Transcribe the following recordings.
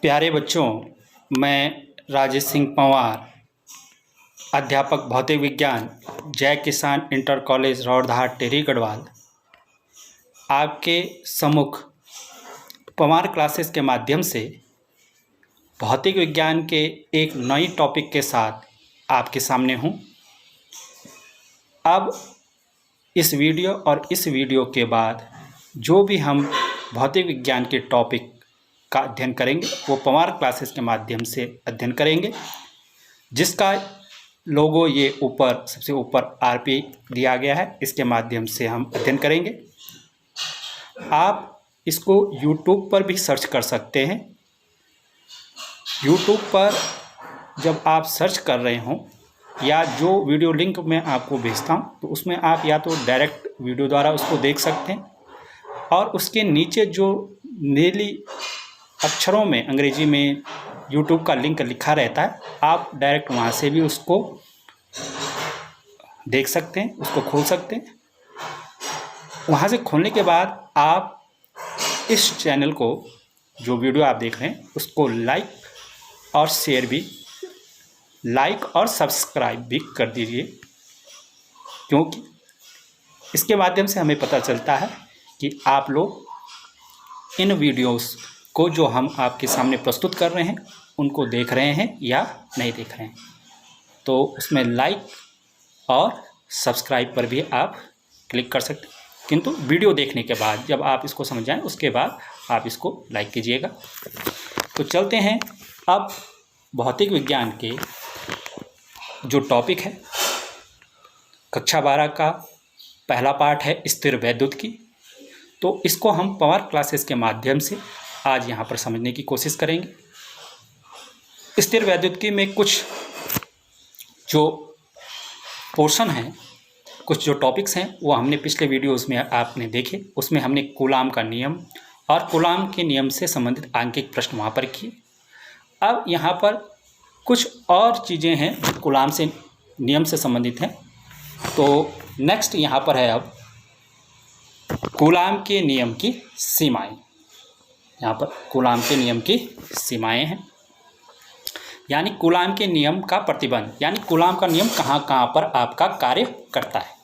प्यारे बच्चों, मैं राजेश सिंह पंवार, अध्यापक भौतिक विज्ञान, जय किसान इंटर कॉलेज रौड़धार टेरी गढ़वाल, आपके सम्मुख पंवार क्लासेस के माध्यम से भौतिक विज्ञान के एक नई टॉपिक के साथ आपके सामने हूँ। अब इस वीडियो के बाद जो भी हम भौतिक विज्ञान के टॉपिक का अध्ययन करेंगे वो पंवार क्लासेस के माध्यम से अध्ययन करेंगे, जिसका लोगो ये ऊपर सबसे ऊपर आरपी दिया गया है। इसके माध्यम से हम अध्ययन करेंगे। आप इसको YouTube पर भी सर्च कर सकते हैं। YouTube पर जब आप सर्च कर रहे हों या जो वीडियो लिंक मैं आपको भेजता हूँ तो उसमें आप या तो डायरेक्ट वीडियो द्वारा उसको देख सकते हैं, और उसके नीचे जो नीली अक्षरों में अंग्रेजी में YouTube का लिंक लिखा रहता है, आप डायरेक्ट वहाँ से भी उसको देख सकते हैं, उसको खोल सकते हैं। वहाँ से खोलने के बाद आप इस चैनल को, जो वीडियो आप देख रहे हैं, उसको लाइक और सब्सक्राइब भी कर दीजिए, क्योंकि इसके माध्यम से हमें पता चलता है कि आप लोग इन वीडियोस को जो हम आपके सामने प्रस्तुत कर रहे हैं उनको देख रहे हैं या नहीं देख रहे हैं। तो उसमें लाइक और सब्सक्राइब पर भी आप क्लिक कर सकते हैं, किंतु वीडियो देखने के बाद जब आप इसको समझ जाएं उसके बाद आप इसको लाइक कीजिएगा। तो चलते हैं अब भौतिक विज्ञान के जो टॉपिक है, कक्षा 12 का पहला पाठ है स्थिर वैद्युत की। तो इसको हम पंवार क्लासेस के माध्यम से आज यहाँ पर समझने की कोशिश करेंगे। स्थिर वैद्युतिकी में कुछ जो पोर्शन हैं, कुछ जो टॉपिक्स हैं, वो हमने पिछले वीडियोस में आपने देखे। उसमें हमने कूलाम का नियम और कूलाम के नियम से संबंधित आंकिक प्रश्न वहाँ पर किए। अब यहाँ पर कुछ और चीज़ें हैं जो कूलाम से नियम से संबंधित हैं। तो नेक्स्ट यहाँ पर है अब कूलाम के नियम की सीमाएं। यहाँ पर कूलाम के नियम की सीमाएं हैं, यानी कूलाम के नियम का प्रतिबंध, यानी कूलाम का नियम कहाँ कहाँ पर आपका कार्य करता है।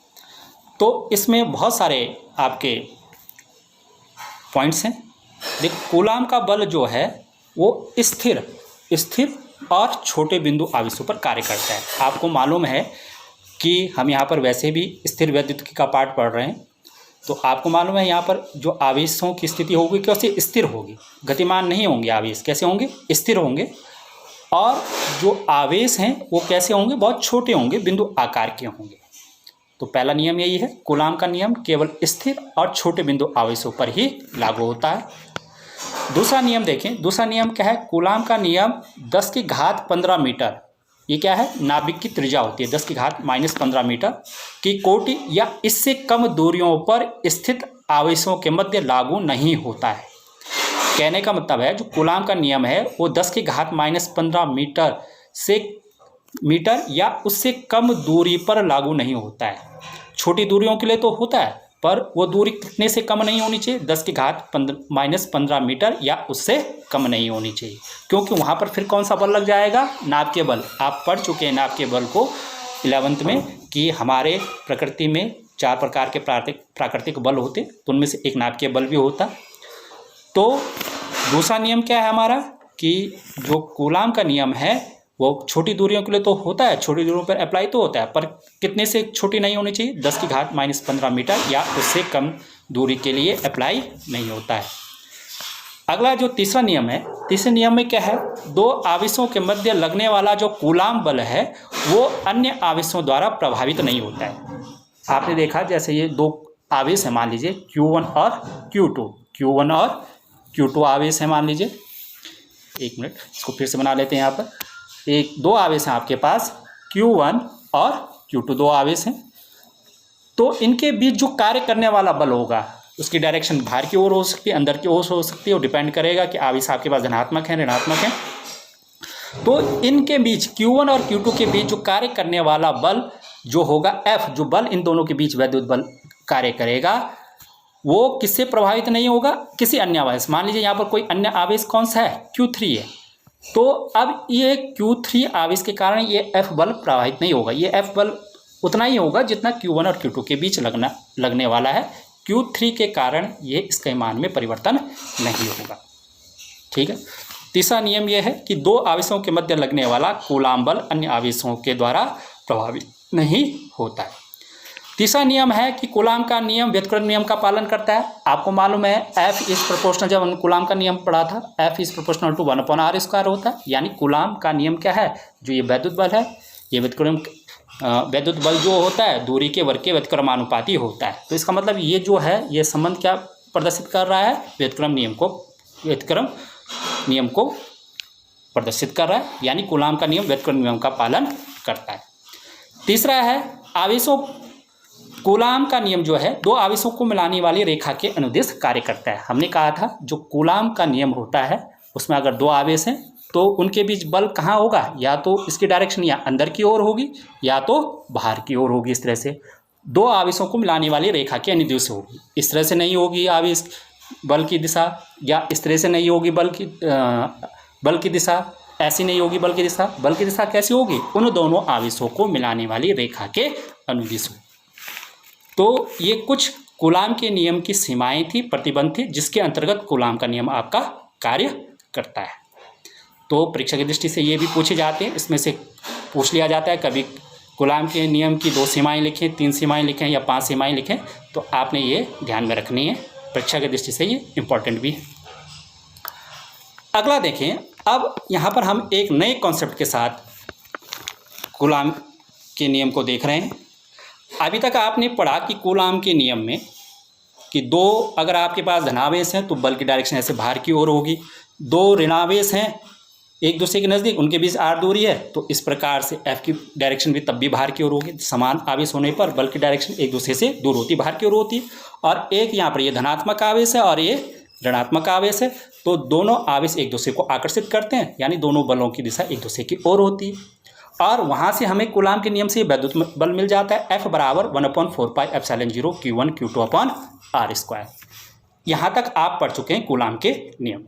तो इसमें बहुत सारे आपके पॉइंट्स हैं। देखो, कूलाम का बल जो है वो स्थिर और छोटे बिंदु आवेशों पर कार्य करता है। आपको मालूम है कि हम यहाँ पर वैसे भी स्थिर वैद्युतिकी का पाठ पढ़ रहे हैं, तो आपको मालूम है यहाँ पर जो आवेशों की स्थिति होगी कैसे स्थिर होगी, गतिमान नहीं होंगे आवेश, कैसे होंगे, स्थिर होंगे। और जो आवेश हैं वो कैसे होंगे, बहुत छोटे होंगे, बिंदु आकार के होंगे। तो पहला नियम यही है, कूलाम का नियम केवल स्थिर और छोटे बिंदु आवेशों पर ही लागू होता है। दूसरा नियम देखें, दूसरा नियम क्या है, कूलाम का नियम 10⁻15 मीटर, ये क्या है, नाभिक की त्रिज्या होती है 10⁻−15 मीटर की कोटि या इससे कम दूरियों पर स्थित आवेशों के मध्य लागू नहीं होता है। कहने का मतलब है जो कूलाम का नियम है वो 10⁻−15 मीटर या उससे कम दूरी पर लागू नहीं होता है। छोटी दूरियों के लिए तो होता है, पर वो दूरी कितने से कम नहीं होनी चाहिए, 10⁻−15 मीटर या उससे कम नहीं होनी चाहिए, क्योंकि वहाँ पर फिर कौन सा बल लग जाएगा, नाभिकीय बल। आप पढ़ चुके हैं नाभिकीय बल को 11th में कि हमारे प्रकृति में 4 प्रकार के प्राकृतिक बल होते, तो उनमें से एक नाभिकीय बल भी होता। तो दूसरा नियम क्या है हमारा कि जो कूलाम का नियम है वो छोटी दूरियों के लिए तो होता है, छोटी दूरियों पर अप्लाई तो होता है, पर कितने से छोटी नहीं होनी चाहिए, 10⁻−15 मीटर या उससे कम दूरी के लिए अप्लाई नहीं होता है। अगला जो तीसरा नियम है, तीसरे नियम में क्या है, दो आवेशों के मध्य लगने वाला जो कूलाम बल है वो अन्य आवेशों द्वारा प्रभावित नहीं होता है। आपने देखा जैसे ये दो आवेश है, मान लीजिए Q1 और Q2 आवेश है, मान लीजिए। एक मिनट, इसको फिर से बना लेते हैं। यहाँ पर दो आवेश हैं आपके पास, Q1 और Q2 दो आवेश हैं। तो इनके बीच जो कार्य करने वाला बल होगा उसकी डायरेक्शन बाहर की ओर हो सकती है, अंदर की ओर हो सकती है, वो डिपेंड करेगा कि आवेश आपके पास धनात्मक है ऋणात्मक है। तो इनके बीच Q1 और Q2 के बीच जो कार्य करने वाला बल जो होगा F, जो बल इन दोनों के बीच वैद्युत बल कार्य करेगा वो किससे प्रभावित नहीं होगा, किसी अन्य आवेश। मान लीजिए यहाँ पर कोई अन्य आवेश कौन सा है, Q3 है, तो अब ये Q3 आवेश के कारण ये F बल प्रभावित नहीं होगा। ये F बल उतना ही होगा जितना Q1 और Q2 के बीच लगने वाला है। Q3 के कारण ये इसके मान में परिवर्तन नहीं होगा। ठीक है। तीसरा नियम यह है कि दो आवेशों के मध्य लगने वाला कूलाम बल अन्य आवेशों के द्वारा प्रभावित नहीं होता है। तीसरा नियम है कि कूलाम का नियम व्युत्क्रम नियम का पालन करता है। आपको मालूम है F इज प्रोपोर्शनल, जब हमने कूलाम का नियम पढ़ा था, F is proportional to 1/r² होता है। यानी कूलाम का नियम क्या है, जो ये वैद्युत बल है, ये वैद्युत बल जो होता है दूरी के वर्ग के व्युत्क्रमानुपाती होता है। तो इसका मतलब ये जो है, ये संबंध क्या प्रदर्शित कर रहा है, व्युत्क्रम नियम को प्रदर्शित कर रहा है। यानी कूलाम का नियम व्युत्क्रम नियम का पालन करता है। तीसरा है आवेशों, कूलाम का नियम जो है दो आवेशों को मिलाने वाली रेखा के अनुदिश कार्य करता है। हमने कहा था जो कूलाम का नियम होता है उसमें अगर दो आवेश हैं तो उनके बीच बल कहाँ होगा, या तो इसकी डायरेक्शन या अंदर की ओर होगी या तो बाहर की ओर होगी। इस तरह से दो आवेशों को मिलाने वाली रेखा के अनुदिश होगी। इस तरह से नहीं होगी आवेश बल की दिशा, या इस तरह से नहीं होगी बल की दिशा, ऐसी नहीं होगी बल की दिशा। बल की दिशा कैसी होगी, उन दोनों आवेशों को मिलाने वाली रेखा के अनुदिश होगी। तो ये कुछ कूलाम के नियम की सीमाएं थी, प्रतिबंध थी, जिसके अंतर्गत कूलाम का नियम आपका कार्य करता है। तो परीक्षा की दृष्टि से ये भी पूछे जाते हैं, इसमें से पूछ लिया जाता है कभी कूलाम के नियम की 2 सीमाएं लिखें, 3 सीमाएं लिखें या 5 सीमाएं लिखें, तो आपने ये ध्यान में रखनी है। परीक्षा की दृष्टि से ये इम्पोर्टेंट भी है। अगला देखें, अब यहाँ पर हम एक नए कॉन्सेप्ट के साथ कूलाम के नियम को देख रहे हैं। अभी तक आपने पढ़ा कि कूलाम के नियम में कि दो अगर आपके पास धनावेश हैं तो बल की डायरेक्शन ऐसे बाहर की ओर होगी, दो ऋणावेश हैं एक दूसरे के नज़दीक, उनके बीच r दूरी है, तो इस प्रकार से F की डायरेक्शन भी तब भी बाहर की ओर होगी। समान आवेश होने पर बल की डायरेक्शन एक दूसरे से दूर होती, बाहर की ओर होती। और एक यहाँ पर ये धनात्मक आवेश है और ये ऋणात्मक आवेश है, तो दोनों आवेश एक दूसरे को आकर्षित करते हैं, यानी दोनों बलों की दिशा एक दूसरे की ओर होती है। और वहाँ से हमें कूलाम के नियम से वैद्युत बल मिल जाता है, F बराबर 1/4πε0 Q1 Q2/r²। यहाँ तक आप पढ़ चुके हैं कूलाम के नियम।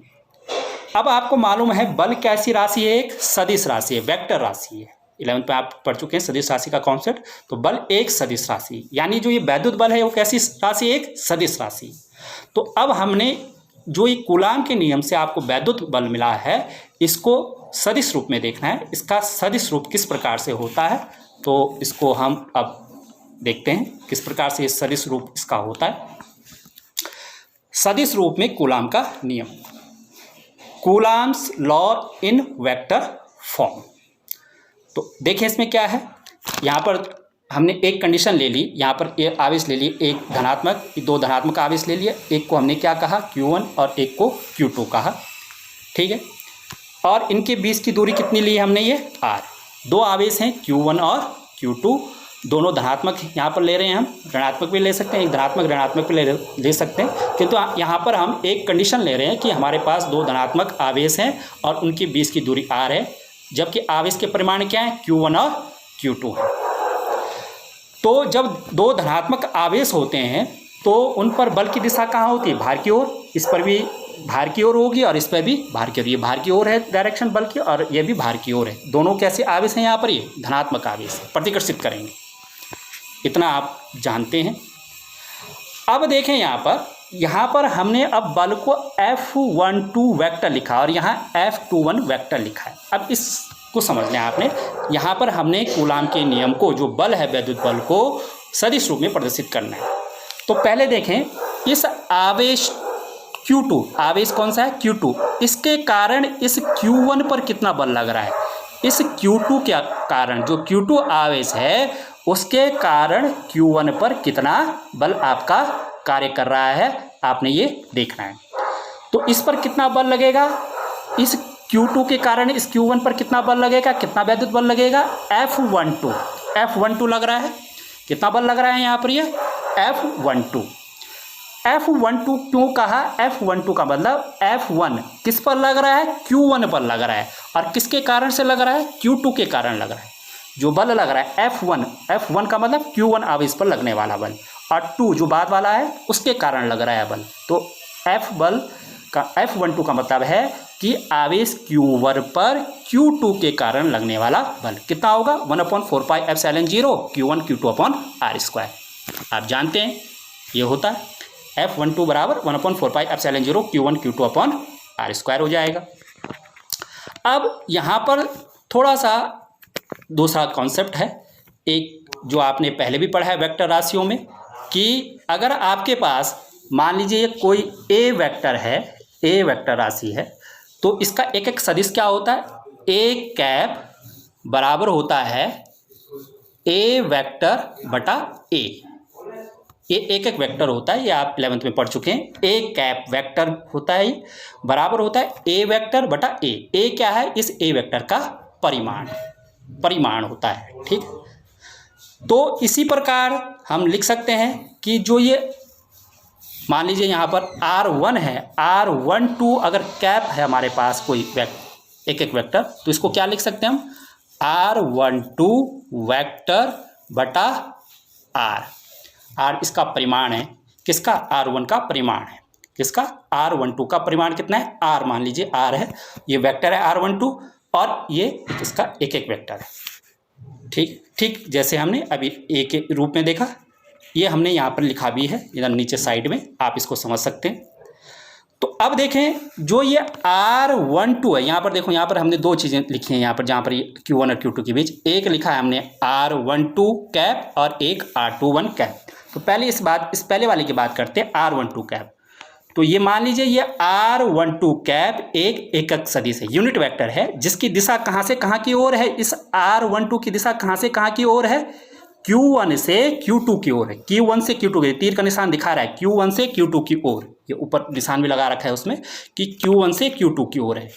अब आपको मालूम है बल कैसी राशि है, एक सदिश राशि है, वेक्टर राशि है। 11th में आप पढ़ चुके हैं सदिश राशि का कॉन्सेप्ट। तो बल एक सदिश राशि, यानी जो ये वैद्युत बल है वो कैसी राशि, एक सदिश राशि। तो अब हमने जो ये कूलाम के नियम से आपको वैद्युत बल मिला है, इसको सदिश रूप में देखना है। इसका सदिश रूप किस प्रकार से होता है, तो इसको हम अब देखते हैं किस प्रकार से सदिश रूप इसका होता है। सदिश रूप में कूलाम का नियम, coulombs law in vector form. तो देखिए इसमें क्या है, यहाँ पर हमने एक कंडीशन ले ली, यहाँ पर ये आवेश ले लिए, एक धनात्मक, दो धनात्मक आवेश ले लिए, एक को हमने क्या कहा Q1 और एक को Q2 कहा। ठीक है, और इनके बीच की दूरी कितनी ली हमने, ये r। दो आवेश हैं Q1 और Q2, दोनों धनात्मक यहाँ पर ले रहे हैं, हम ऋणात्मक भी ले सकते हैं, एक धनात्मक ऋणात्मक भी ले सकते हैं, किंतु यहाँ पर हम एक कंडीशन ले रहे हैं कि हमारे पास दो धनात्मक आवेश हैं और उनके बीच की दूरी r है, जबकि आवेश के परिमाण क्या है, Q1 और Q2 है। तो जब दो धनात्मक आवेश होते हैं तो उन पर बल की दिशा कहाँ होती है, बाहर की ओर। इस पर भी बाहर की ओर होगी और इस पर भी बाहर की ओर, ये बाहर की ओर है डायरेक्शन बल की और ये भी बाहर की ओर है। दोनों कैसे आवेश हैं, यहाँ पर ये धनात्मक आवेश प्रतिकर्षित करेंगे, इतना आप जानते हैं। अब देखें यहाँ पर हमने अब बल को F12 वेक्टर लिखा और यहाँ F21 वेक्टर लिखा है। अब इसको समझना है आपने, यहाँ पर हमने कूलाम के नियम को, जो बल है वैद्युत बल को सदिश रूप में प्रदर्शित करना है। तो पहले देखें इस आवेश Q2, आवेश कौन सा है, Q2, इसके कारण इस Q1 पर कितना बल लग रहा है। इस Q2 के कारण, जो Q2 आवेश है उसके कारण Q1 पर कितना बल आपका कार्य कर रहा है, आपने ये देखना है। तो इस पर कितना बल लगेगा, इस Q2 के कारण इस Q1 पर कितना बल लगेगा, कितना वैद्युत बल लगेगा, F12 लग रहा है। कितना बल लग रहा है यहाँ पर, ये F12 क्यों कहा, F12 का मतलब F1 किस पर लग रहा है, Q1 पर लग रहा है, और किसके कारण से लग रहा है, Q2 के कारण लग रहा है। जो बल लग रहा है F1 का मतलब Q1 आवेश पर लगने वाला बल, और 2 जो बाद वाला है उसके कारण लग रहा है बल। तो F12 का मतलब है कि आवेश Q1 पर Q2 के कारण लगने वाला बल कितना होगा 1/4πε0 Q1 Q2/r²। आप जानते हैं ये होता है F12 बराबर 1/4πε0 Q1 Q2/r² हो जाएगा। अब यहाँ पर थोड़ा सा दूसरा कॉन्सेप्ट है, एक जो आपने पहले भी पढ़ा है वेक्टर राशियों में, कि अगर आपके पास मान लीजिए कोई ए वेक्टर है, ए वेक्टर राशि है, तो इसका एक एक सदिश क्या होता है, ए कैप बराबर होता है ए वेक्टर बटा ए। ये एक एक वेक्टर होता है, ये आप 11th में पढ़ चुके हैं। ए कैप वेक्टर होता है, ये बराबर होता है ए वेक्टर बटा ए। ए क्या है, इस ए वेक्टर का परिमाण होता है, ठीक। तो इसी प्रकार हम लिख सकते हैं कि जो ये मान लीजिए यहाँ पर R1 है, R12 अगर कैप है हमारे पास कोई एक एक वेक्टर, तो इसको क्या लिख सकते हैं हम, R12 वेक्टर बटा R इसका परिमाण है, किसका, R1 का परिमाण है, किसका, R12 का परिमाण कितना है, R मान लीजिए R है, ये वेक्टर है R12 और ये इसका एक एक वेक्टर है, ठीक जैसे हमने अभी ए के रूप में देखा, ये हमने यहाँ पर लिखा भी है इधर नीचे साइड में, आप इसको समझ सकते हैं। तो अब देखें जो ये R12 है, यहाँ पर देखो, यहाँ पर हमने दो चीज़ें लिखी हैं यहाँ पर, जहाँ पर ये Q1 और Q2 के बीच एक लिखा है हमने R12 कैप और एक R21 कैप। तो पहले इस पहले वाले की बात करते हैं, R12 कैप। तो ये मान लीजिए ये R12 कैप एक एकक सदिश है, यूनिट वेक्टर है, जिसकी दिशा कहाँ से कहाँ की ओर है, इस R12 की दिशा कहाँ से कहाँ की ओर है, Q1 से Q2 की ओर है, Q1 से Q2 की, तीर का निशान दिखा रहा है Q1 से Q2 की ओर, ये ऊपर निशान भी लगा रखा है उसमें कि Q1 से Q2 की ओर है।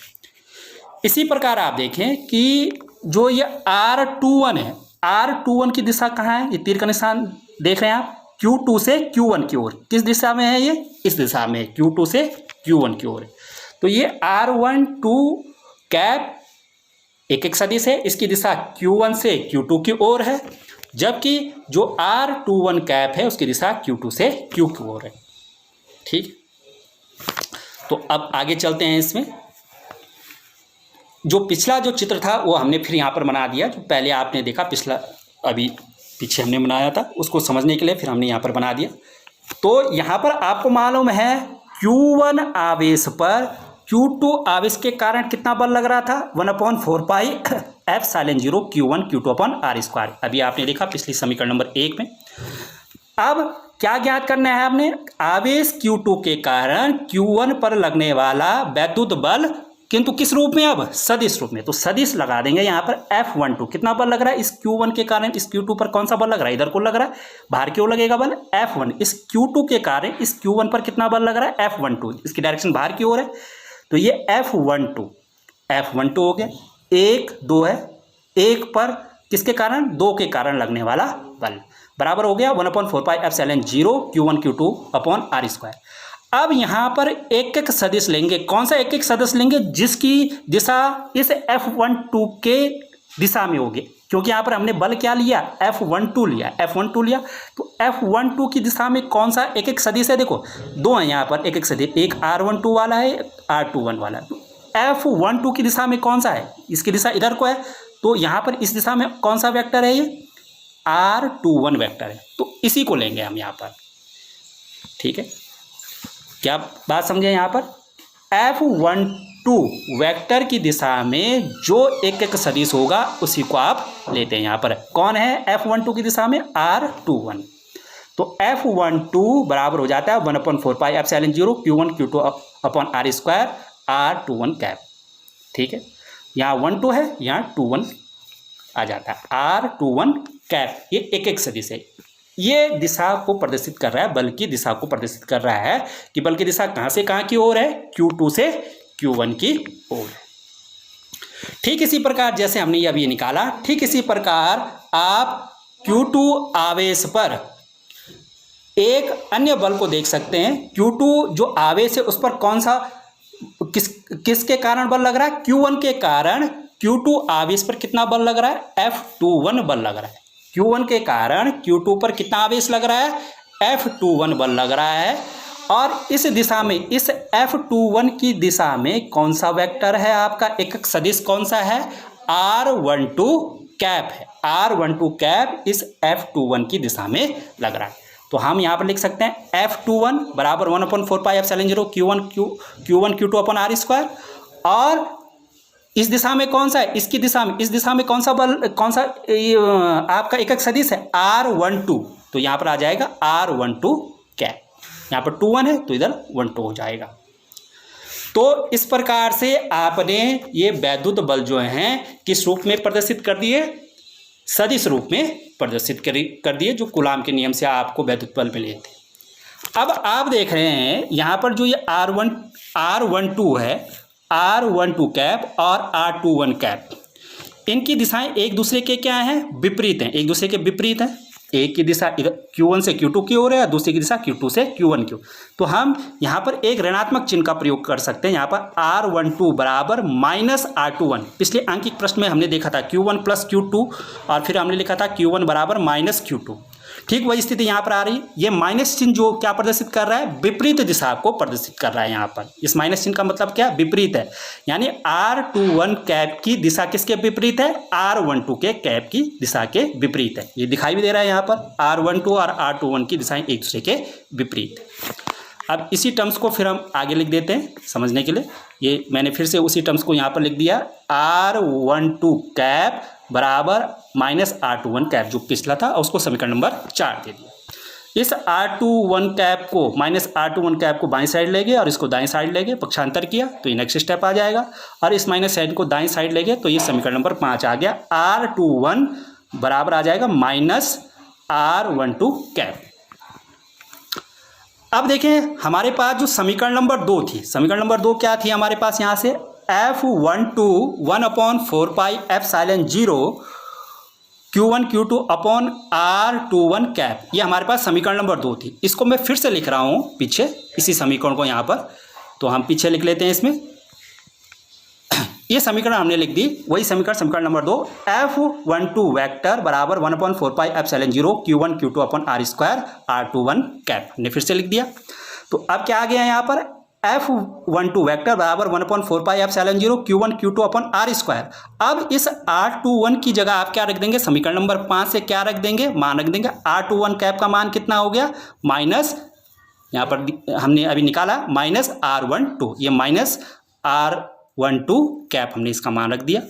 इसी प्रकार आप देखें कि जो ये R21 है, R21 की दिशा कहाँ है, ये तीर का निशान देख रहे हैं आप, Q2 से Q1 की ओर, किस दिशा में है, ये इस दिशा में, Q2 से Q1 की ओर है। तो ये R12 कैप एक एक सदिश है, इसकी दिशा Q1 से Q2 की ओर है, जबकि जो R21 कैप है उसकी दिशा Q2 से Q की ओर है, ठीक। तो अब आगे चलते हैं, इसमें जो पिछला जो चित्र था वो हमने फिर यहाँ पर बना दिया, जो पहले आपने देखा पिछला अभी पीछे हमने बनाया था, उसको समझने के लिए फिर हमने यहाँ पर बना दिया। तो यहाँ पर आपको मालूम है Q1 आवेश पर Q2 आवेश के कारण कितना बल लग रहा था, 1/4πε0 Q1 Q2/r²। अभी आपने देखा पिछली समीकरण नंबर 1 में। अब क्या ज्ञात करना है आपने, आवेश Q2 के कारण Q1 पर लगने वाला वैद्युत बल, किंतु किस रूप में, अब सदिश रूप में। तो सदिश लगा देंगे यहाँ पर F12, कितना बल लग रहा है इस Q1 के कारण, इस Q2 पर कौन सा बल लग रहा है, इधर को लग रहा है, बाहर क्यों लगेगा बल, F1। इस Q2 के कारण इस Q1 पर कितना बल लग रहा है, F12, इसकी डायरेक्शन बाहर की ओर है, तो ये F12 हो गया। 1 2 है, 1 पर किसके कारण, 2 के कारण लगने वाला बल, बराबर हो गया 1/4πε0 Q1 Q2/r²। अब यहाँ पर एक एक सदिश लेंगे, कौन सा एक एक सदिश लेंगे, जिसकी दिशा इस F12 के दिशा में होगी, क्योंकि यहाँ पर हमने बल क्या लिया, F12 लिया, तो F12 की दिशा में कौन सा एक एक सदिश है, देखो दो हैं यहाँ पर एक एक सदिश, एक R12 वाला है, R21 वाला है। तो F12 की दिशा में कौन सा है, इसकी दिशा इधर को है, तो यहाँ पर इस दिशा में कौन सा वेक्टर है, ये R21 वेक्टर है, तो इसी को लेंगे हम यहाँ पर, ठीक है। क्या बात समझे, यहाँ पर F12 वेक्टर की दिशा में जो एक एक सदिश होगा उसी को आप लेते हैं। यहाँ पर कौन है F12 की दिशा में, R21। तो F12 बराबर हो जाता है 1/4πε0 Q1 Q2/r², R21 कैप, ठीक है। यहाँ 12 है, यहाँ 21 आ जाता है, R21 कैप। ये एक एक सदिश है, ये दिशा को प्रदर्शित कर रहा है, बल की दिशा को प्रदर्शित कर रहा है कि बल की दिशा कहाँ से कहाँ की ओर है, Q2 से Q1 की ओर है। ठीक इसी प्रकार जैसे हमने ये अभी निकाला, ठीक इसी प्रकार आप Q2 आवेश पर एक अन्य बल को देख सकते हैं। Q2 जो आवेश है उस पर कौन सा किसके कारण बल लग रहा है, Q1 के कारण Q2 आवेश पर कितना बल लग रहा है, F21 बल लग रहा है। Q1 के कारण Q2 पर कितना आवेश लग रहा है, F21 बल लग रहा है और इस दिशा में, इस F21 की दिशा में कौन सा वेक्टर है आपका एकक सदिश, कौन सा है, R12 कैप है। R12 कैप इस F21 की दिशा में लग रहा है। तो हम यहाँ पर लिख सकते हैं F21 बराबर 1/4πε0 Q1 Q2 अपन R स्क्वायर, और इस दिशा में कौन सा है, इसकी दिशा में, इस दिशा में कौन सा बल, कौन सा आपका एकक सदिश है, R12। तो यहाँ पर आ जाएगा R12 कैप। यहाँ पर 21 है तो इधर 12 हो जाएगा। तो इस प्रकार से आपने ये वैद्युत बल जो हैं किस रूप में प्रदर्शित कर दिए, सदिश रूप में प्रदर्शित कर दिए, जो कूलाम के नियम से आपको वैद्युत बल मिले थे। अब आप देख रहे हैं यहाँ पर जो ये R12 है, R12 कैप और R21 कैप, इनकी दिशाएं एक दूसरे के क्या हैं, विपरीत हैं, एक दूसरे के विपरीत हैं। एक की दिशा इधर Q1 से Q2 की ओर है, दूसरी की दिशा Q2 से Q1 की ओर। तो हम यहाँ पर एक ऋणात्मक चिन्ह का प्रयोग कर सकते हैं। यहाँ पर R12 बराबर -R21, पिछले आंकिक प्रश्न में हमने देखा था Q1 + Q2 और फिर हमने लिखा था Q1 बराबर -Q2। ठीक वही स्थिति यहाँ पर आ रही है। ये माइनस चिन्ह जो क्या प्रदर्शित कर रहा है, विपरीत दिशा को प्रदर्शित कर रहा है। यहाँ पर इस माइनस चिन्ह का मतलब क्या, विपरीत है, यानी R21 कैप की दिशा किसके विपरीत है, R12 के कैप की दिशा के विपरीत है। ये दिखाई भी दे रहा है यहाँ पर R12 और R21 की दिशाएं एक दूसरे के विपरीत है। अब इसी टर्म्स को फिर हम आगे लिख देते हैं समझने के लिए। ये मैंने फिर से उसी टर्म्स को यहाँ पर लिख दिया, R12 कैप बराबर -R21 कैप, जो पिछला था उसको समीकरण नंबर 4 दे दिया। इस R21 कैप को, -R21 कैप को बाईं साइड ले गए और इसको दाईं साइड ले गए, पक्षांतर किया तो ये नेक्स्ट स्टेप आ जाएगा, और इस माइनस साइड को दाईं साइड ले गए तो ये समीकरण नंबर 5 आ गया। R21 बराबर आ जाएगा -R12 कैप। अब देखें हमारे पास जो समीकरण नंबर 2 थी, समीकरण नंबर 2 क्या थी हमारे पास, यहाँ से F12 1/4πε0 Q1 Q2 upon R21 cap, ये हमारे पास समीकरण नंबर 2 थी। इसको मैं फिर से लिख रहा हूँ पीछे, इसी समीकरण को यहाँ पर, तो हम पीछे लिख लेते हैं इसमें। ये समीकरण हमने लिख दी, वही समीकरण नंबर 2, F12 वेक्टर बराबर 1/4πε0 Q1 Q2 upon R square R21 cap, हमने फिर से लिख दिया। तो अब क्या आ गया यहाँ पर, F12 वेक्टर बराबर 1/4πε0 Q1 Q2 upon R square. अब इस R21 की जगह आप क्या रख देंगे, समीकरण नंबर 5 से क्या रख देंगे, मान रख देंगे। R21 कैप का मान कितना हो गया, माइनस, यहाँ पर हमने अभी निकाला -R12, ये -R12 कैप हमने इसका मान रख दिया।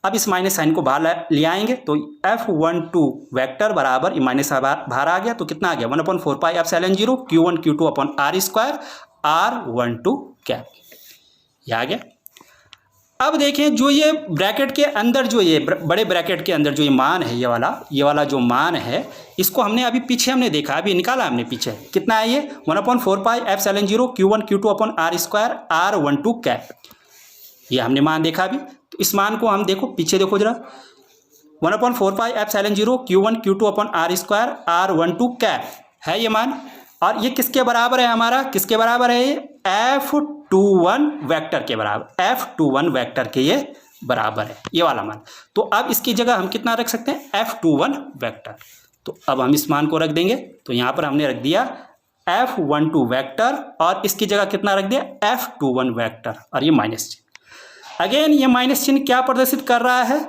अब इस माइनस साइन को बाहर ले आएंगे तो F12 वेक्टर बराबर, ये माइनस बाहर आ गया तो कितना आ गया, 1/4πε0 Q1 Q2 upon R square R12 cap, ये आ गया। अब देखें जो ये ब्रैकेट के अंदर, जो ये बड़े ब्रैकेट के अंदर जो ये मान है, ये वाला जो मान है, इसको हमने अभी पीछे हमने देखा, अभी निकाला हमने पीछे, कितना है ये 1/4πε0 Q1 Q2 upon R square R12 cap, ये हमने मान देखा अभी। तो इस मान को हम देखो, पीछे देखो जरा, 1/4πε0 Q1 Q2 upon R square R12 cap है ये मान, और ये किसके बराबर है हमारा, किसके बराबर है, ये F21 वेक्टर के बराबर, F21 वेक्टर के ये बराबर है ये वाला मान। तो अब इसकी जगह हम कितना रख सकते हैं, F21 वेक्टर। तो अब हम इस मान को रख देंगे, तो यहाँ पर हमने रख दिया F12 वेक्टर और इसकी जगह कितना रख दिया, F21 वेक्टर, और ये माइनस चिन्ह। अगेन ये माइनस चिन्ह क्या प्रदर्शित कर रहा है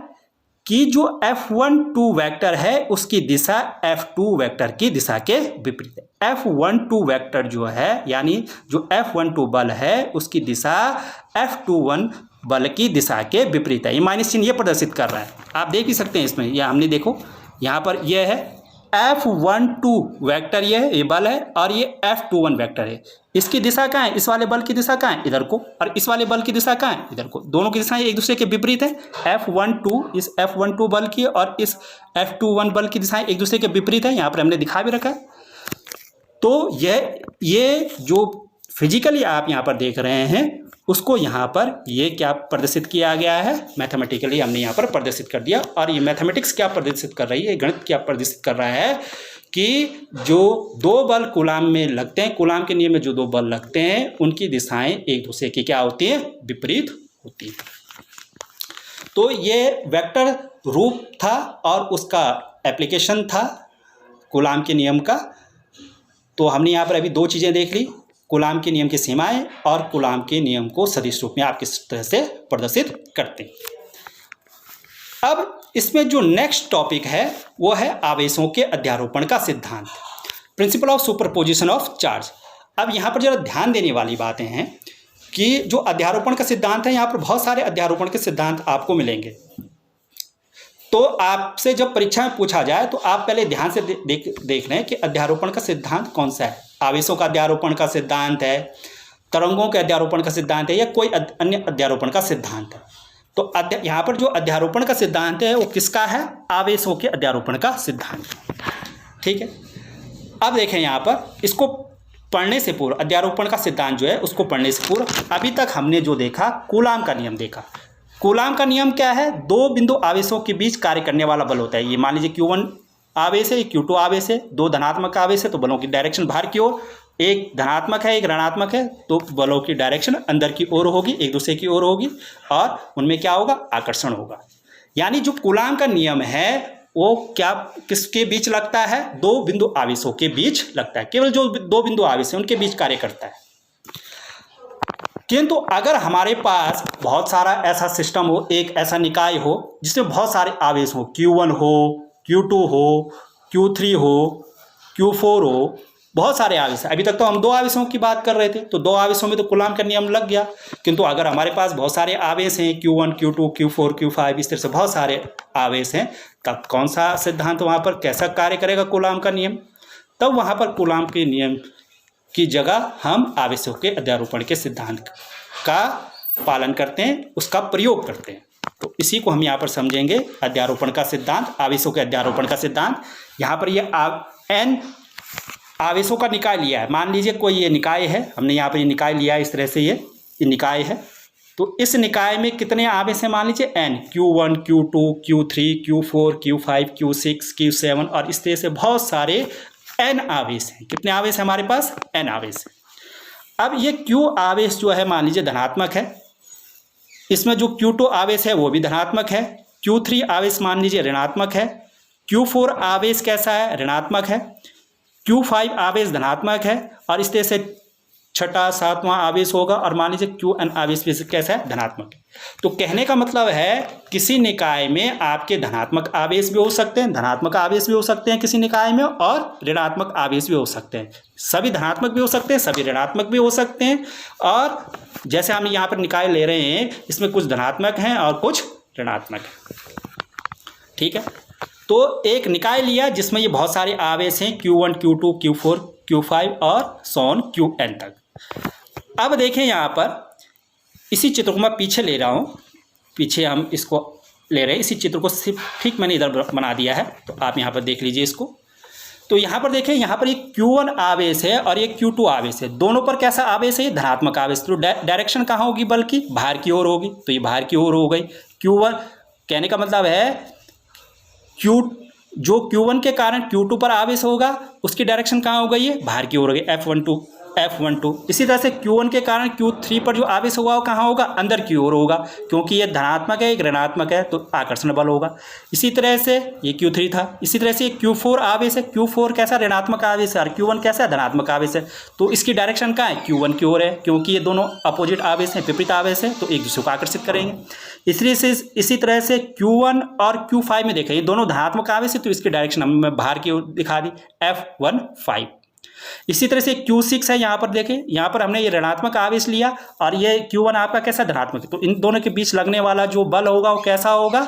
कि जो F12 वेक्टर है उसकी दिशा F2 वेक्टर की दिशा के विपरीत है। F12 वेक्टर जो है, यानी जो F12 बल है उसकी दिशा F21 बल की दिशा के विपरीत है। ये माइनस चिन्ह ये प्रदर्शित कर रहा है, आप देख भी सकते हैं इसमें, यह हमने देखो यहाँ पर यह है F12 वेक्टर, ये है, ये बल है, और ये F21 वेक्टर है। इसकी दिशा कहाँ है, इस वाले बल की दिशा कहाँ है, इधर को, और इस वाले बल की दिशा कहाँ है, इधर को। दोनों की दिशाएं एक दूसरे के विपरीत है। F12 इस F12 बल की और इस F21 बल की दिशाएं एक दूसरे के विपरीत है, यहाँ पर हमने दिखा भी रखा है। तो ये जो फिजिकली आप यहाँ पर देख रहे हैं उसको यहाँ पर ये क्या प्रदर्शित किया गया है, मैथमेटिकली हमने यहाँ पर प्रदर्शित कर दिया। और ये मैथमेटिक्स क्या प्रदर्शित कर रही है, गणित क्या प्रदर्शित कर रहा है कि जो दो बल कूलाम में लगते हैं, कूलाम के नियम में जो दो बल लगते हैं उनकी दिशाएं एक दूसरे की क्या होती हैं, विपरीत होती हैं। तो ये वेक्टर रूप था और उसका एप्लीकेशन था कूलाम के नियम का। तो हमने यहाँ पर अभी दो चीज़ें देख ली, कूलाम के नियम की सीमाएं और कूलाम के नियम को सदिश रूप में आप किस तरह से प्रदर्शित करते हैं। अब इसमें जो नेक्स्ट टॉपिक है वो है आवेशों के अध्यारोपण का सिद्धांत, principle of superposition of charge. अब यहाँ पर जरा ध्यान देने वाली बातें हैं कि जो अध्यारोपण का सिद्धांत है, यहाँ पर बहुत सारे अध्यारोपण के सिद्धांत आपको मिलेंगे। तो आपसे जब परीक्षा में पूछा जाए तो आप पहले ध्यान से देख रहे हैं कि अध्यारोपण का सिद्धांत कौन सा है। आवेशों का अध्यारोपण का सिद्धांत है, तरंगों के अध्यारोपण का सिद्धांत है, या कोई अन्य अध्यारोपण का सिद्धांत है। तो यहाँ पर जो अध्यारोपण का सिद्धांत है वो किसका है? आवेशों के अध्यारोपण का सिद्धांत। ठीक है, अब देखें यहाँ पर इसको पढ़ने से पूर्व, अध्यारोपण का सिद्धांत जो है उसको पढ़ने से पूर्व अभी तक हमने जो देखा कूलाम का नियम देखा। कूलाम का नियम क्या है? दो बिंदु आवेशों के बीच कार्य करने वाला बल होता है। ये मान लीजिए Q1 आवेश है, Q2 आवेश है, दो धनात्मक आवेश है, तो बलों की डायरेक्शन बाहर की ओर, एक धनात्मक है एक ऋणात्मक है, तो बलों की डायरेक्शन अंदर की ओर होगी, एक दूसरे की ओर होगी, और उनमें क्या होगा? आकर्षण होगा। यानी जो कूलाम का नियम है वो क्या किसके बीच लगता है? दो बिंदु आवेशों के बीच लगता है। केवल जो दो बिंदु आवेश है उनके बीच कार्य करता है। किंतु अगर हमारे पास बहुत सारा ऐसा सिस्टम हो, एक ऐसा निकाय हो जिसमें बहुत सारे आवेश हो, Q1 हो, Q2 हो, Q3 हो, Q4 हो, बहुत सारे आवेश हैं। अभी तक तो हम दो आवेशों की बात कर रहे थे, तो दो आवेशों में तो कूलाम का नियम लग गया। किंतु अगर हमारे पास बहुत सारे आवेश हैं, Q1, Q2, Q4, Q5, इस तरह से बहुत सारे आवेश हैं, तब कौन सा सिद्धांत वहाँ पर कैसा कार्य करेगा? कूलाम का नियम। तब वहाँ पर कूलाम के नियम की जगह हम आवेशों के अध्यारोपण के सिद्धांत का पालन करते हैं, उसका प्रयोग करते हैं। तो इसी को हम यहाँ पर समझेंगे, अध्यारोपण का सिद्धांत, आवेशों के अध्यारोपण का सिद्धांत। यहाँ पर ये n आवेशों का निकाय लिया है। मान लीजिए कोई ये निकाय है, हमने यहाँ पर ये निकाय लिया है, इस तरह से ये निकाय है। तो इस निकाय में कितने आवेश हैं? मान लीजिए n, Q1, Q2, Q3, Q4, Q5, Q6, Q7 और इस तरह से बहुत सारे n आवेश हैं। कितने आवेश हैं हमारे पास? n आवेश है। अब ये Q आवेश जो है मान लीजिए धनात्मक है, इसमें जो Q2 आवेश है वो भी धनात्मक है, Q3 आवेश मान लीजिए ऋणात्मक है, Q4 आवेश कैसा है? ऋणात्मक है, Q5 आवेश धनात्मक है, और इस तरह से छठा सातवां आवेश होगा, और मान लीजिए Qn आवेश भी कैसा है? धनात्मक है। तो कहने का मतलब है किसी निकाय में आपके धनात्मक आवेश भी हो सकते हैं, धनात्मक आवेश भी हो सकते हैं किसी निकाय में, और ऋणात्मक आवेश भी हो सकते हैं। सभी धनात्मक भी हो सकते हैं, सभी ऋणात्मक भी हो सकते हैं। और जैसे हम यहाँ पर निकाय ले रहे हैं, इसमें कुछ धनात्मक हैं और कुछ ऋणात्मक हैं। ठीक है, तो एक निकाय लिया जिसमें ये बहुत सारे आवेश हैं, Q1, Q2, Q4, Q5 और सोन Qn तक। अब देखें यहाँ पर इसी चित्र को मैं पीछे ले रहा हूँ, पीछे हम इसको ले रहे हैं, इसी चित्र को सिर्फ ठीक मैंने इधर बना दिया है, तो आप यहाँ पर देख लीजिए इसको। तो यहाँ पर देखें, यहाँ पर एक Q1 आवेश है और एक Q2 आवेश है, दोनों पर कैसा आवेश है? धनात्मक आवेश। तो डायरेक्शन कहाँ होगी? बल्कि बाहर की ओर होगी, तो ये बाहर की ओर हो गई। Q1 कहने का मतलब है जो Q1 के कारण Q2 पर आवेश होगा उसकी डायरेक्शन कहाँ हो गई है? बाहर की ओर हो गई, F12। इसी तरह से Q1 के कारण Q3 पर जो आवेश होगा वो कहाँ होगा? अंदर की ओर होगा, क्योंकि ये धनात्मक है एक ऋणात्मक है, तो आकर्षण बल होगा। इसी तरह से ये Q3 था, इसी तरह से Q4 आवेश है, Q4 कैसा? ऋणात्मक आवेश है, और Q1 कैसा है? धनात्मक आवेश है। तो इसकी डायरेक्शन कहाँ है? Q1 की ओर है, क्योंकि ये दोनों अपोजिट आवेश हैं, विपरीत आवेश है, तो एक दूसरे को आकर्षित करेंगे। इसी तरह से Q1 और Q5 में देखें, ये दोनों धनात्मक आवेश है, तो इसकी डायरेक्शन हमने बाहर की ओर दिखा दी, F15। इसी तरह से Q6 है, यहाँ पर देखें, यहाँ पर हमने ये ऋणात्मक आवेश लिया और ये Q1 आपका कैसा? धनात्मक है। तो इन दोनों के बीच लगने वाला जो बल होगा वो कैसा होगा?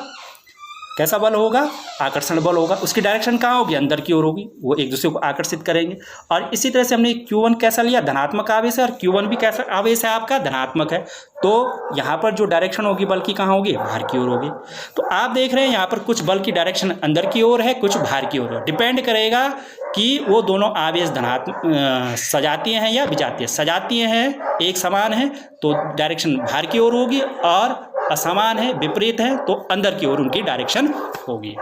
कैसा बल होगा? आकर्षण बल होगा। उसकी डायरेक्शन कहाँ होगी? अंदर की ओर होगी, वो एक दूसरे को आकर्षित करेंगे। और इसी तरह से हमने Q1 कैसा लिया? धनात्मक आवेश है, और Q1 भी कैसा आवेश है आपका? धनात्मक है। तो यहाँ पर जो डायरेक्शन होगी बल की कहाँ होगी? बाहर की ओर होगी। तो आप देख रहे हैं यहाँ पर कुछ बल की डायरेक्शन अंदर की ओर है, कुछ बाहर की ओर है। डिपेंड करेगा कि वो दोनों आवेश धनात्मक सजातीय हैं या विजातीय। सजातीय हैं, एक समान है, तो डायरेक्शन बाहर की ओर होगी, और असमान है, विपरीत है, तो अंदर की ओर उनकी डायरेक्शन होगी।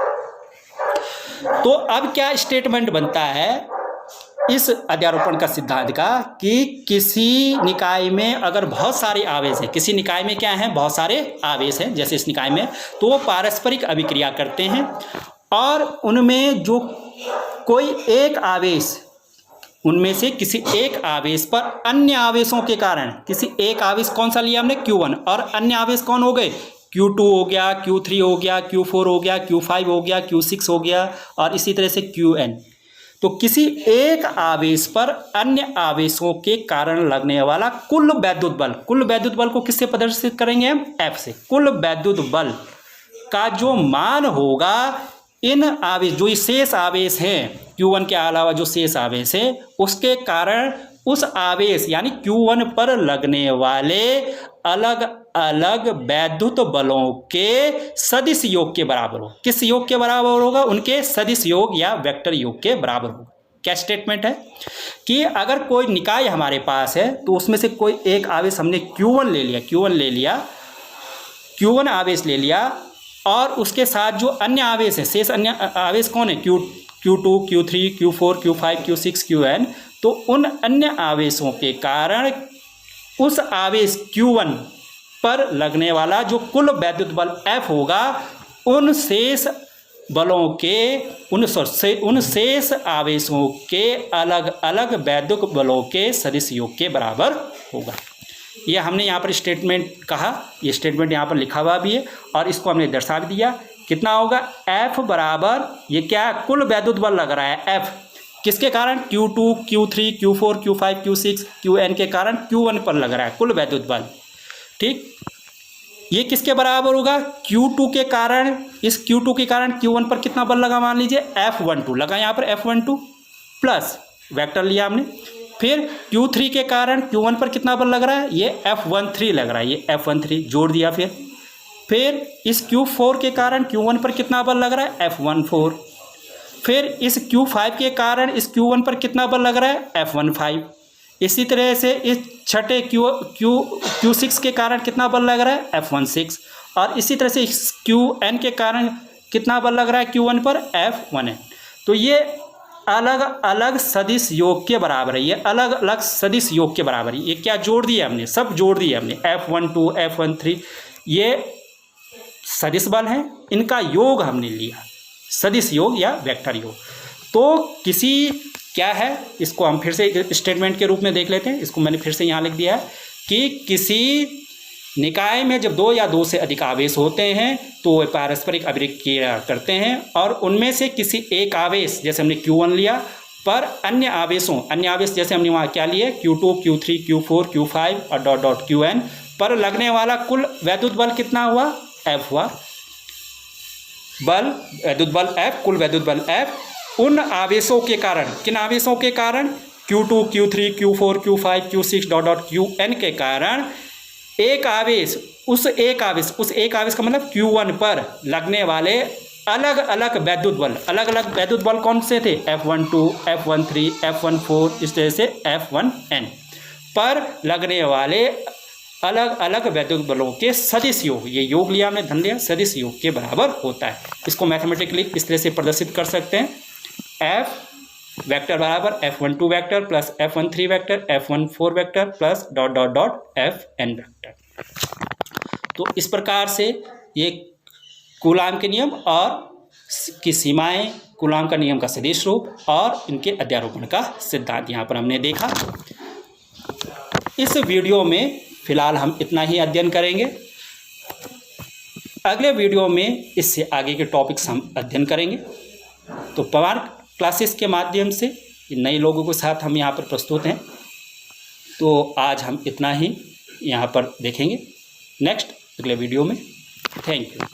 तो अब क्या स्टेटमेंट बनता है इस अध्यारोपण का सिद्धांत का कि किसी निकाय में अगर बहुत सारे आवेश हैं, किसी निकाय में क्या है? बहुत सारे आवेश हैं, जैसे इस निकाय में, तो वो पारस्परिक अभिक्रिया करते हैं, और उनमें जो कोई एक आवेश उनमें से किसी एक आवेश पर अन्य आवेशों के कारण, किसी एक आवेश कौन सा लिया हमने, Q1, और अन्य आवेश कौन हो गए, Q2 हो गया, Q3 हो गया, Q4 हो गया, Q5 हो गया, Q6 हो गया, और इसी तरह से Qn। तो किसी एक आवेश पर अन्य आवेशों के कारण लगने वाला कुल वैद्युत बल, कुल वैद्युत बल को किससे प्रदर्शित करेंगे हम, F से। कुल वैद्युत बल का जो मान होगा इन आवेश, जो शेष आवेश हैं Q1 के अलावा जो शेष आवेश है, उसके कारण उस आवेश यानी Q1 पर लगने वाले अलग अलग वैद्युत बलों के सदिश योग के बराबर हो। किस योग के बराबर होगा, उनके सदिश योग या वेक्टर योग के बराबर होगा। क्या स्टेटमेंट है कि अगर कोई निकाय हमारे पास है तो उसमें से कोई एक आवेश हमने Q1 ले लिया, Q1 आवेश ले लिया, और उसके साथ जो अन्य आवेश है, शेष अन्य आवेश कौन है, Q2, Q3, Q4, Q5, Q6, Qn। तो उन अन्य आवेशों के कारण उस आवेश Q1 पर लगने वाला जो कुल वैद्युत बल F होगा, उन शेष बलों के उन शेष आवेशों के अलग अलग वैद्युत बलों के सदिश योग के बराबर होगा। ये हमने यहाँ पर स्टेटमेंट कहा, ये स्टेटमेंट यहाँ पर लिखा हुआ भी है, और इसको हमने दर्शा भी दिया। कितना होगा, F बराबर, ये क्या कुल वैद्युत बल लग रहा है F, किसके कारण, Q2, Q3, Q4, Q5, Q6, Qn के कारण Q1 पर लग रहा है कुल वैद्युत बल। ठीक, ये किसके बराबर होगा, Q2 के कारण, इस Q2 के कारण Q1 पर कितना बल लगा, मान लीजिए F12 लगा, यहाँ पर F12 प्लस वेक्टर लिया हमने। फिर Q3 के कारण Q1 पर कितना बल लग रहा है, ये F13 लग रहा है, ये F13 जोड़ दिया। फिर इस Q4 के कारण Q1 पर कितना बल लग रहा है, F14। फिर इस Q5 के कारण इस Q1 पर कितना बल लग रहा है, F15। इसी तरह से इस छठे Q6 के कारण कितना बल लग रहा है, F16। और इसी तरह से इस Qn के कारण कितना बल लग रहा है Q1 पर, F1n। तो ये अलग अलग सदिश योग के बराबर है, ये अलग अलग सदिश योग के बराबर है। ये क्या जोड़ दिया हमने, सब जोड़ दिया हमने, F12, F13, ये सदिश बल हैं, इनका योग हमने लिया, सदिश योग या वेक्टर योग। तो किसी क्या है, इसको हम फिर से स्टेटमेंट के रूप में देख लेते हैं। इसको मैंने फिर से यहाँ लिख दिया है कि किसी निकाय में जब दो या दो से अधिक आवेश होते हैं तो वे पारस्परिक अभिक्रिया करते हैं, और उनमें से किसी एक आवेश, जैसे हमने Q1 लिया, पर अन्य आवेश जैसे हमने वहाँ क्या लिए, Q2, Q3, Q4, Q5 और डॉट डॉट Qn पर लगने वाला कुल वैद्युत बल कितना हुआ, F हुआ। वैद्युत बल F, कुल वैद्युत बल F उन आवेशों के कारण, किन आवेशों के कारण, Q2, Q3, Q4, Q5, Q6 dot dot Qn के कारण एक आवेश, उस एक आवेश का मतलब Q1 पर लगने वाले अलग अलग वैद्युत बल कौन से थे, F12, F13, F14, इस तरह से F1n पर लगने वाले अलग अलग वैद्युत बलों के सदिश योग, ये योग लिया हमने, धन लिया, सदिश योग के बराबर होता है। इसको मैथमेटिकली इस तरह से प्रदर्शित कर सकते हैं, F वेक्टर बराबर F12 vector plus F13 vector, F14 vector plus dot dot dot Fn vector. तो इस प्रकार से ये कूलाम के नियम और की सीमाएं, कूलाम का नियम का सदिश रूप और इनके अध्यारोपण का सिद्धांत यहाँ पर हमने देखा। इस वीडियो में फिलहाल हम इतना ही अध्ययन करेंगे। अगले वीडियो में इससे आगे के टॉपिक्स हम अध्ययन करेंगे। तो पवार क्लासेस के माध्यम से नए लोगों के साथ हम यहाँ पर प्रस्तुत हैं। तो आज हम इतना ही यहाँ पर देखेंगे नेक्स्ट अगले वीडियो में। Thank you.